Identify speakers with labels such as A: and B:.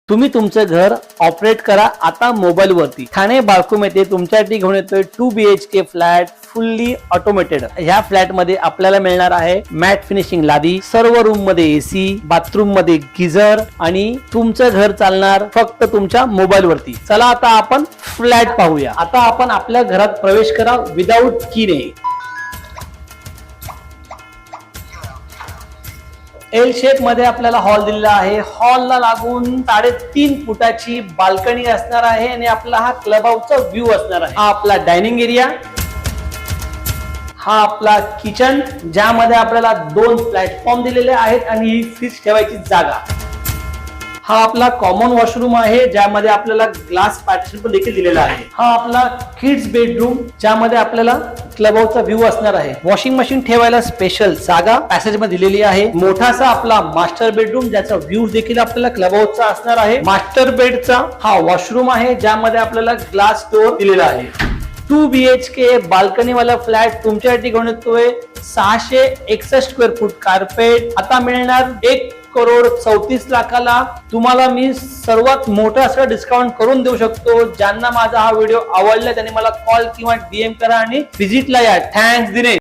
A: तुम्ही तुमचं घर ऑपरेट करा आता मोबाईल वरती। ठाणे बाळकुम येथे तुमच्यासाठी घेऊन येतोय 2 BHK फ्लॅट फुल्ली ऑटोमेटेड। ह्या फ्लॅट मध्ये आपल्याला मिळणार आहे मॅट फिनिशिंग लादी, सर्व रूम मध्ये एसी, बाथरूम मध्ये गीझर आणि तुमचं घर चालणार फक्त तुमच्या मोबाईल वरती। चला आता आपण फ्लॅट पाहूया। आता आपण आपल्या घरात प्रवेश करा विदाउट कीने। एल शेप मध्ये आपल्याला हॉल दिलेला आहे। हॉलला लागून 3.5 फुटाची बाल्कनी असणार आहे आणि आपला हा क्लब हाऊसचा व्ह्यू असणार आहे। हा आपला डायनिंग एरिया, हा आपला किचन ज्यामध्ये आपल्याला 2 प्लॅटफॉर्म दिलेले आहेत आणि ही फ्रीज ठेवायची जागा। हा आपला कॉमन वॉशरूम आहे ज्यामध्ये आपल्याला ग्लास पार्टिशन पण देखील दिलेला आहे। हा आपला किड्स बेडरूम ज्यामध्ये आपल्याला क्लब हाऊसचा व्ह्यू असणार आहे। वॉशिंग मशीन ठेवायला स्पेशल जागा पॅसेज मध्ये दिलेली आहे। मोठासा आपला मास्टर बेडरूम ज्याचा व्ह्यू देखील आपल्याला क्लब हाऊसचा असणार आहे। मास्टर बेडचा हा वॉशरूम आहे ज्यामध्ये आपल्याला ग्लास डोअर दिलेला आहे। 2 BHK बाल्कनी वाला फ्लॅट तुमच्यासाठी घेऊन येतोय 661 स्क्वेअर फूट कार्पेट। आता मिळणार 1,34,00,000ला। तुम्हाला मी सर्वात मोठा असा डिस्काउंट करून देऊ शकतो। ज्यांना माझा हा व्हिडिओ आवडला त्यांनी मला कॉल किंवा DM करा आणि व्हिजिटला या। थँक्स दिनेश।